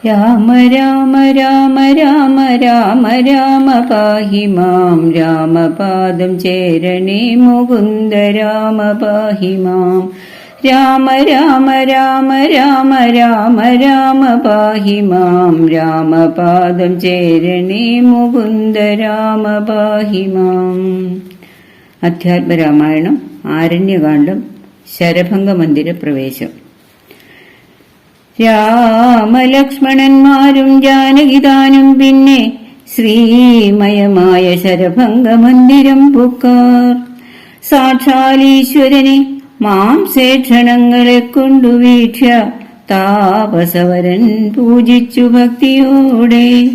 രാമ രാമ രാമ രാമ രാമ രാമ പാഹി മാം രാമപാദം ചേരണേ മുകുന്ദ രാമ പാഹി മാം രാമ രാമ രാമ രാമ രാമ രാമ പാഹി മാം രാമപാദം ചേരണേ മുകുന്ദ രാമ പാഹി മാം. അധ്യാത്മരാമായണം ആരണ്യകാണ്ഡം ശരഭംഗമന്ദിര പ്രവേശം. രാമലക്ഷ്മണന്മാരും ജാനകിതാനും പിന്നെ ശ്രീമയമായ ശരഭംഗമന്ദിരം പുക്കാർ. സാക്ഷാലീശ്വരനെ മാംസേക്ഷണങ്ങളെ കൊണ്ടു വീക്ഷ്യ താപസവരൻ പൂജിച്ചു ഭക്തിയോടെ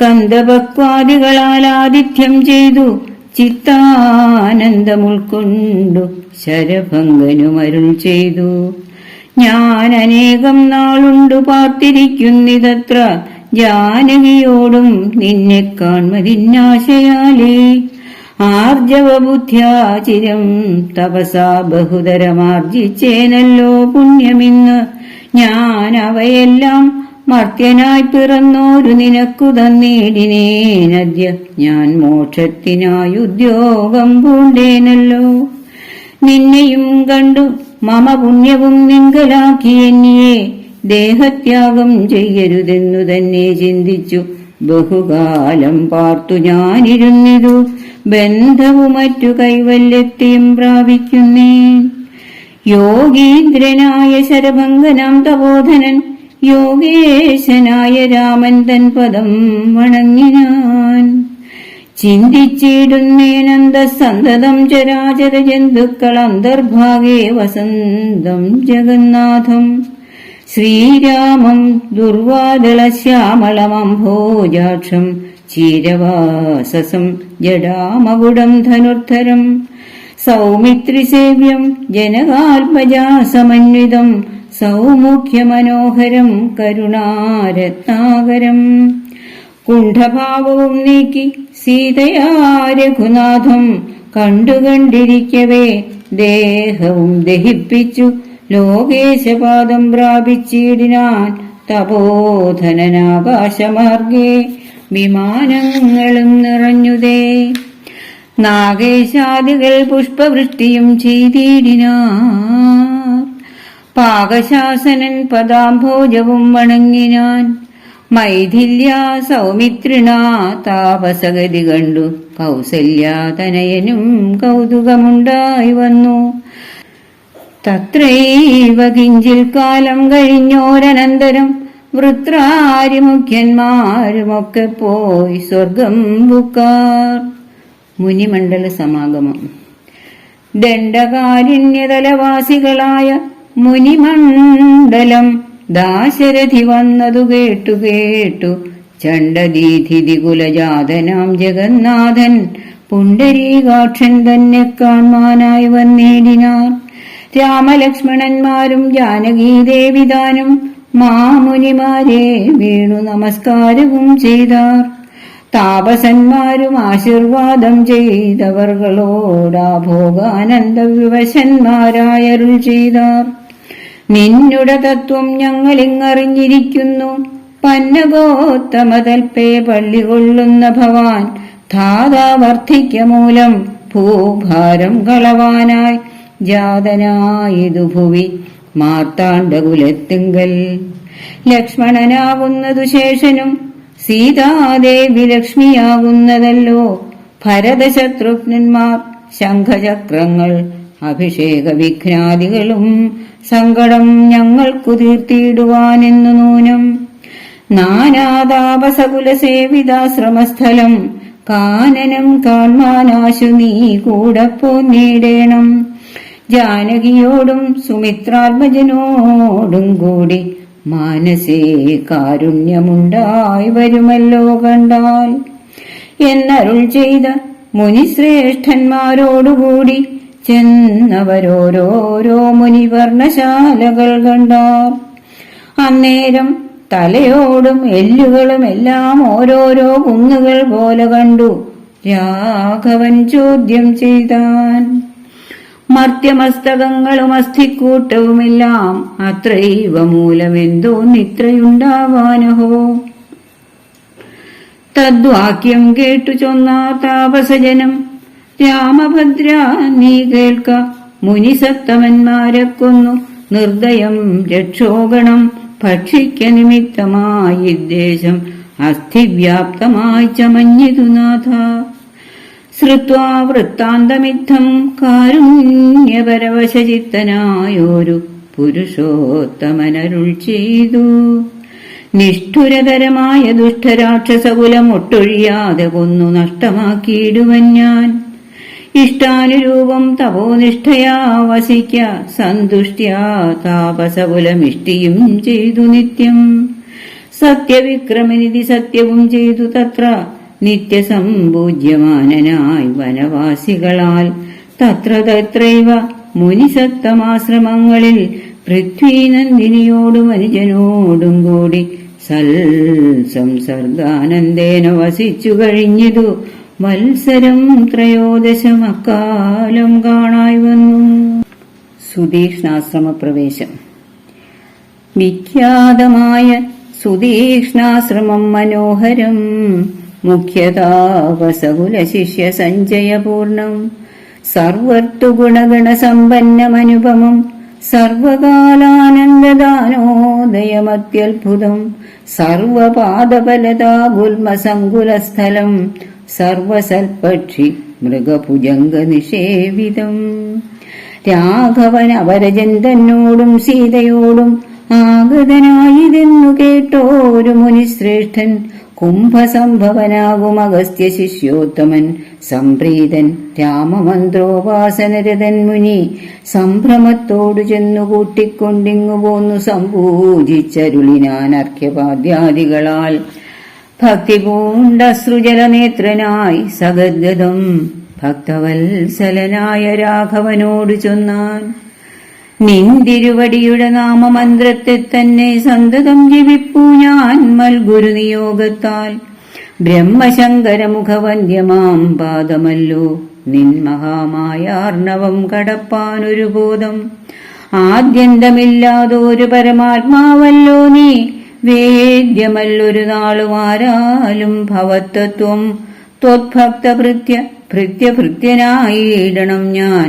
കന്ദപക്വാദികളാൽ ആതിഥ്യം ചെയ്തു ചിത്താനന്ദമുൾക്കൊണ്ടു ശരഭംഗനുമരുൾ ചെയ്തു. ഞാൻ അനേകം നാളുണ്ടു പാർത്തിരിക്കുന്നിതത്ര ജാനകിയോടും നിന്നെ കാൺമതിന്നാശയാലേ. ആർജവബുദ്ധ്യാചിരം തപസാ ബഹുതരമാർജിച്ചേനല്ലോ പുണ്യമിന്ന്. ഞാൻ അവയെല്ലാം മർത്യനായി പിറന്നോരു നിനക്കു തന്നേടിനേനദ്യ. ഞാൻ മോക്ഷത്തിനായി ഉദ്യോഗം പൂണ്ടേനല്ലോ. നിന്നെയും കണ്ടു മമ പുണ്യവും നിങ്കലാക്കി എന്നിയെ ദേഹത്യാഗം ചെയ്യരുതെന്നു തന്നെ ചിന്തിച്ചു ബഹുകാലം പാർത്തു ഞാനിരുന്നിതു. ബന്ധവും മറ്റു കൈവല്യത്തെയും പ്രാപിക്കുന്നേൻ. യോഗീന്ദ്രനായ ശരഭംഗനാം തപോധനൻ യോഗേശനായ രാമൻ തൻ പദം വണങ്ങിനാൻ. ചിന്തിച്ചിടുന്നേനന്ദസന്തതം ചരാചര ജന്തുക്കൾ അന്തർഭാഗേ വസന്തം ജഗന്നാഥം. ശ്രീരാമം ദുർവാദളശ്യാമളമംഭോജാക്ഷം ചീരവാസസം ജഡാമകുടം ധനുർധരം. സൗമിത്രിസേവ്യം ജനകാത്മജാസമന്വിതം സൗമുഖ്യമനോഹരം കരുണാരത്നാകരം. കുണ്ഠഭാവവും നീക്കി സീതയാ രഘുനാഥം കണ്ടുകണ്ടിരിക്കവേ ദേഹവും ദഹിപ്പിച്ചു ലോകേശപാദം പ്രാപിച്ചിടിനാൻ. തപോധനനാകാശമാർഗേ വിമാനങ്ങളും നിറഞ്ഞുതേ. നാഗേശാദികൾ പുഷ്പവൃഷ്ടിയും ചെയ്തിടിനാൻ. പാകശാസനൻ പദാംഭോജവും വണങ്ങിനാൻ. മൈഥില്യ സൗമിത്രിണ താപസഗതി കണ്ടു കൗസല്യാതനയനും കൗതുകമുണ്ടായി വന്നു. തത്രൈവ കിഞ്ചിൽ കാലം കഴിഞ്ഞോരനന്തരം വൃത്രാരിമുഖ്യന്മാരുമൊക്കെ പോയി സ്വർഗം ബുക്കാർ. മുനിമണ്ഡല സമാഗമം. ദണ്ഡകാരണ്യതലവാസികളായ മുനിമണ്ഡലം ദാശരഥി വന്നതു കേട്ടു ചണ്ഡദീധിതി കുലജാതനാം ജഗന്നാഥൻ പുണ്ടരീകാക്ഷൻ തന്നെ കാണാനായി വന്നേടിനാർ. രാമലക്ഷ്മണന്മാരും ജാനകീദേവിതാനും മാമുനിമാരെ വീണു നമസ്കാരവും ചെയ്താർ. താപസന്മാരും ആശീർവാദം ചെയ്തവർകളോടാ ഭോഗാനന്ദ വിവശന്മാരായരുൾ ചെയ്താർ. നിന്നുടെ തത്വം ഞങ്ങളിങ്ങറിഞ്ഞിരിക്കുന്നു. പന്നഗോത്തമതൽപേ പള്ളികൊള്ളുന്ന ഭവാൻ ധാതാവർദ്ധിക്ക മൂലം ഭൂഭാരം കളവാനായി ജാതനായിതു ഭുവി മാർത്താണ്ഡകുലത്തിങ്കൽ. ലക്ഷ്മണനാകുന്നതു ശേഷനും സീതാദേവി ലക്ഷ്മിയാകുന്നതല്ലോ. ഭരതശത്രുഘ്നന്മാർ ശംഖചക്രങ്ങൾ അഭിഷേക വിഘ്നാദികളും സങ്കടം ഞങ്ങൾക്കു തീർത്തിയിടുവാനെന്നു നൂനം. നാനാതാപസകുലസേവിതാശ്രമസ്ഥലം കാനനം കാൺമാനാശു നീ കൂടെ പോന്നേടേണം. ജാനകിയോടും സുമിത്രാത്മജനോടും കൂടി മാനസേ കാരുണ്യമുണ്ടായി വരുമല്ലോ കണ്ടാൽ എന്നരുൾ ചെയ്ത മുനിശ്രേഷ്ഠന്മാരോടുകൂടി ചെന്നവരോരോരോ മുനിവർണശാലകൾ കണ്ടാർ. അന്നേരം തലയോടും എല്ലുകളും എല്ലാം ഓരോരോ കുന്നുകൾ പോലെ കണ്ടു. രാഘവൻ ചോദ്യം ചെയ്താൻ. മർത്യമസ്തകങ്ങളും അസ്ഥിക്കൂട്ടവുമെല്ലാം അത്രൈവ മൂലമെന്തോ നിത്രയുണ്ടാവാനഹോ. തദ്വാക്യം കേട്ടു ചൊന്നാർ താപസജനം, രാമഭദ്ര നീ കേൾക്ക, മുനിസത്തമന്മാരെ കൊന്നു നിർദ്ദയം രക്ഷോഗണം ഭക്ഷിക്ക നിമിത്തമായി ദേശം അസ്ഥിവ്യാപ്തമായി ചമഞ്ഞിതു നാഥ. ശ്രുത്വാ വൃത്താന്തമിത്തം കാരുണ്യപരവശചിത്തനായൊരു പുരുഷോത്തമനരുൾ ചെയ്തു. നിഷ്ഠുരതരമായ ദുഷ്ടരാക്ഷസകുലം ഒട്ടൊഴിയാതെ കൊന്നു നഷ്ടമാക്കിയിടുവൻ ഞാൻ. ഇഷ്ടാനുരൂപം തപോനിഷ്ഠയാ വസിക്ക സന്തുഷ്ട്യാ താപസകുലമിഷ്ടിയും ചെയ്തു നിത്യം. സത്യവിക്രമനിധി സത്യവും ചെയ്തു തത്ര നിത്യസമ്പൂജ്യമാനനായി വനവാസികളാൽ. തത്ര തത്രൈവ മുനിസത്തമാശ്രമങ്ങളിൽ പൃഥ്വീനന്ദിനിയോടും അനുജനോടും കൂടി സംസർഗാനന്ദേന വസിച്ചു കഴിഞ്ഞിതു വത്സരം ത്രയോദശമക്കാലം കാണായി വന്നു. സുതീക്ഷ്ണാശ്രമപ്രവേശം. വിഖ്യാതമായ സുതീക്ഷ്ണാശ്രമം മനോഹരം, മുഖ്യതാപസകുല ശിഷ്യ സഞ്ചയപൂർണം, സർവർത്തുഗുണഗണസമ്പന്നമനുപമം, സർവകാലാനന്ദദാനോദയമത്യത്ഭുതം, സർവപാദഫലതാ ഗുൽമസങ്കുലസ്ഥലം, സർവസൽപക്ഷി മൃഗഭുജംഗ നിഷേവിതം. രാഘവൻ അവരജൻ തന്നോടും സീതയോടും ആഗതനായിതെന്നു കേട്ടോരു മുനിശ്രേഷ്ഠൻ, കുംഭസംഭവനാകും അഗസ്ത്യ ശിഷ്യോത്തമൻ, സംപ്രീതൻ രാമമന്ത്രോപാസനരതൻ മുനി, സംഭ്രമത്തോടു ചെന്നു കൂട്ടിക്കൊണ്ടിങ്ങു പോന്നു സംപൂജിച്ചരുളിനാൻ അർഘ്യപാദ്യാദികളാൽ. ഭക്തിപൂണ്ടശ്രുജലനേത്രനായി സഗദ്ഗതം ഭക്തവത്സലനായ രാഘവനോടു ചൊന്നാൻ, നിന്തിരുവടിയുടെ നാമമന്ത്രത്തെ തന്നെ സന്തതം ജപിപ്പൂ ഞാൻ മൽഗുരു നിയോഗത്താൽ. ബ്രഹ്മശങ്കരമുഖവന്ദ്യമാം പാദമല്ലോ നിൻ മഹാമായാർണവം കടപ്പാനൊരു ബോധം. ആദ്യന്തമില്ലാതൊരു പരമാത്മാവല്ലോ നീ, വേദ്യമല്ലൊരു നാളും ആരാലും ഭവത്തത്വം. ത്വത്ഭക്തഭൃത്യഭൃത്യനായിടണം ഞാൻ,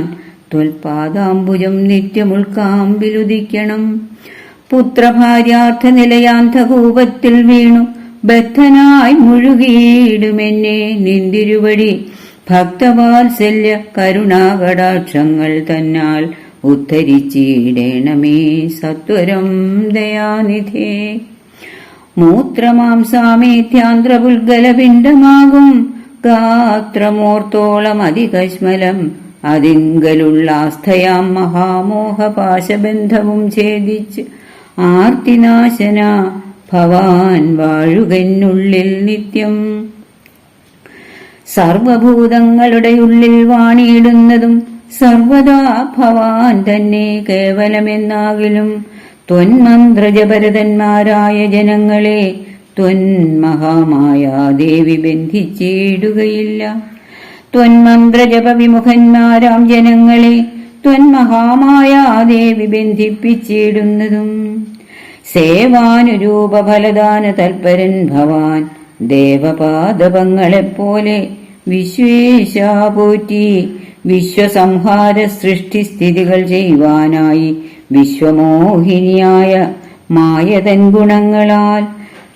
ത്വൽപാദാംബുജം നിത്യമുൾക്കാമ്പിലുദിക്കണം. പുത്രഭാര്യാർത്ഥ നിലയാന്ധകൂപത്തിൽ വീണു ബദ്ധനായി മുഴുകിയിടുമെന്നെ നിന്തിരുവടി. ഭക്തവാത്സല്യ കരുണാകടാക്ഷങ്ങൾ തന്നാൽ ഉദ്ധരിച്ചിടേണമേ സത്വരം ദയാനിധേ. മൂത്രമാംസാമേത്യാന്ത്രപുൽഗലപിണ്ഡമാകും ഗാത്രമോർത്തോളം അതികശ്മലം, അതിങ്കലുള്ളാസ്ഥയാം മഹാമോഹപാശബന്ധവും ഛേദിച്ച് ആർത്തിനാശന ഭവാൻ വാഴുകെന്നുള്ളിൽ നിത്യം. സർവഭൂതങ്ങളുടെ ഉള്ളിൽ വാണിയിടുന്നതും സർവദാ ഭവാൻ തന്നെ കേവലമെന്നാകിലും, ത്വന്മന്ത്രജപരതന്മാരായ ജനങ്ങളെ ത്വന്മഹാമായാദേവി ബന്ധിച്ചിടുകയില്ല. ത്വന്മന്ത്രജപ വിമുഖന്മാരാം ജനങ്ങളെ ത്വന്മഹാമായാദേവി ബന്ധിപ്പിച്ചിടുന്നതും. സേവാനുരൂപഫലദാന തൽപരൻ ഭവാൻ, ദേവപാദപങ്ങളെപ്പോലെ വിശ്വേശാ പോറ്റി. വിശ്വസംഹാര സൃഷ്ടിസ്ഥിതികൾ ചെയ്യുവാനായി വിശ്വമോഹിനിയായ മായതൻ ഗുണങ്ങളാൽ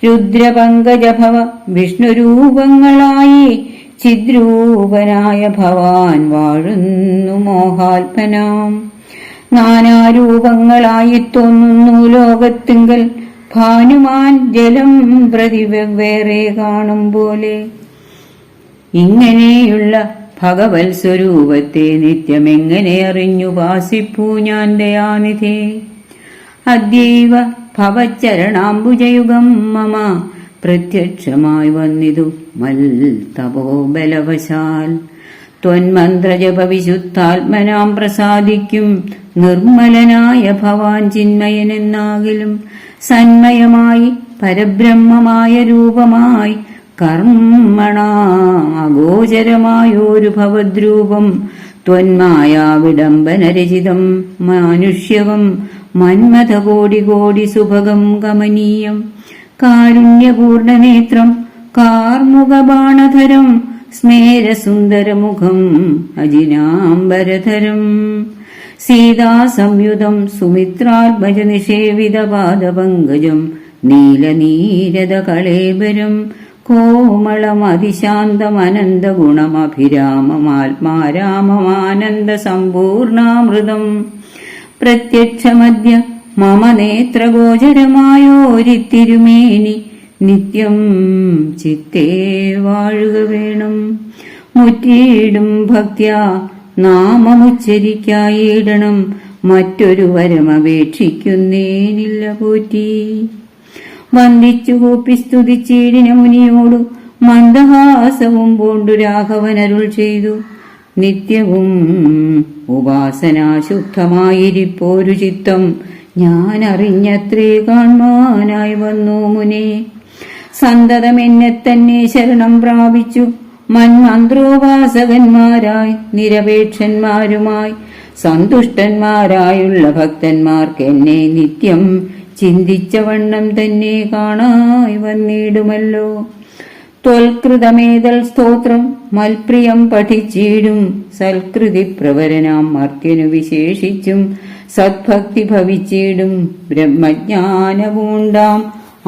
രുദ്രപങ്കജഭവ വിഷ്ണുരൂപങ്ങളായി ചിദ്രൂപനായ ഭവാൻ വാഴുന്നു മോഹാത്മനാം. നാനാരൂപങ്ങളായി തോന്നുന്നു ലോകത്തിങ്കൽ ഭാനുമാൻ ജലം പ്രതി വെവ്വേറെ കാണും പോലെ. ഇങ്ങനെയുള്ള ഭഗവത് സ്വരൂപത്തെ നിത്യമെങ്ങനെ അറിഞ്ഞുപാസിപ്പൂ ഞാൻ ദയാനിധേ. അദ്യൈവ ഭവച്ചരണാംബുജയുഗം മമ പ്രത്യക്ഷമായി വന്നിതു മൽ തപോബലവശാൽ. ത്വന്മന്ത്രജപ വിശുദ്ധാത്മനാം പ്രസാദിക്കും നിർമ്മലനായ ഭവാൻ ചിന്മയനെന്നാകിലും, സന്മയമായി പരബ്രഹ്മമായ രൂപമായി കർമ്മണ അഗോചരമായൊരു ഭവദ്രൂപം ത്വന്മായാ വിഡംബനരചിതം മാനുഷ്യവം മന്മഥ കോടി കോടി സുഭഗം കമനീയം കാരുണ്യപൂർണനേത്രം കാർമുകബാണധരം സ്മേരസുന്ദരമുഖം അജിനാംബരധരം സീതാസംയുതം സുമിത്രാത്മജ നിഷേവിതപാദപങ്കജം നീലനീരദകളേബരം കോമളമതിശാന്തമനന്തഗുണമഭിരാമമാത്മാരാമമാനന്ദ സമ്പൂർണാമൃതം പ്രത്യക്ഷമദ്യ മമ നേത്രഗോചരമായോരിത്തിരുമേനി നിത്യം ചിത്തേ വാഴുക വേണം. മുറ്റിയിടും ഭക്ത്യാ നാമമുച്ചരിക്കായിടണം, മറ്റൊരു വരമപേക്ഷിക്കുന്നേനില്ല പോറ്റി. വന്ദിച്ചു കൂപ്പി സ്തുതിച്ചീടിന മുനിയോടു മന്ദഹാസവും പൂണ്ടു രാഘവനരുൾ ചെയ്തു. നിത്യവും ഉപാസനാശുദ്ധമായിരിപ്പോരു ചിത്തം ഞാൻ അറിഞ്ഞത്രേ കാൺമാനായി വന്നു മുനെ. സന്തതം എന്നെ തന്നെ ശരണം പ്രാപിച്ചു മന്മന്ത്രോപാസകന്മാരായി നിരപേക്ഷന്മാരുമായി സന്തുഷ്ടന്മാരായുള്ള ഭക്തന്മാർക്ക് എന്നെ നിത്യം ചിന്തിച്ച വണ്ണം തന്നെ കാണായി വന്നിടുമല്ലോ. ത്വൽകൃതമേതൽ സ്തോത്രം മൽപ്രിയം പഠിച്ചിടും സൽകൃതി പ്രവരനാം മർത്യനു വിശേഷിച്ചും സദ്ഭക്തി ഭവിച്ചിടും ബ്രഹ്മജ്ഞാനപൂണ്ടാം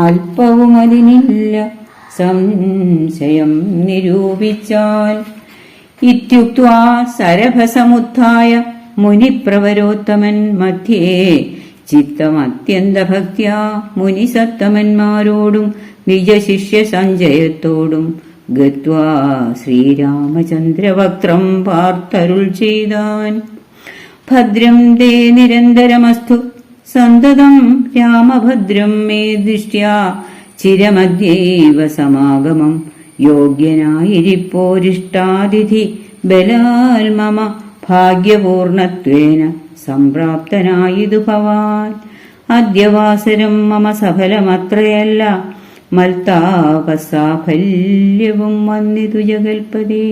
അല്പവും അതിനില്ല സംശയം നിരൂപിച്ചാൽ. ഇത്യുക്ത്വാ സരഭസമുത്ഥായ മുനിപ്രവരോത്തമൻ മധ്യേ ചിത്തമത്യന്തഭക്ത്യാ മുനിസത്തമന്മാരോടും നിജശിഷ്യ സഞ്ജയത്തോടും ഗത്വാ ശ്രീരാമചന്ദ്രവക്ത്രം പാർത്തരുൾ ചെയ്താൻ. ഭദ്രം ദേ നിരന്തരമസ്തു സന്തതം രാമഭദ്രം മേ ദൃഷ്ട്യാ ചിരമദ്യൈവ സമാഗമം യോഗ്യനായിരിപ്പോരിഷ്ടാതിഥി ബലാൽ മമ ഭാഗ്യപൂർണത്വേന സംപ്രാപ്തനായിതു ഭവാൻ. അദ്യവാസരം മമ സഫലമത്രയല്ല മൽത്താപസാഫല്യവും വന്നിതു ജഗൽപദേ.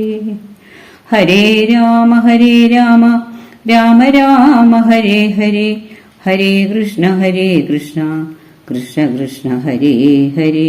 ഹരേ രാമ രാമ രാമ ഹരേ ഹരേ ഹരേ കൃഷ്ണ കൃഷ്ണ കൃഷ്ണ ഹരേ ഹരേ.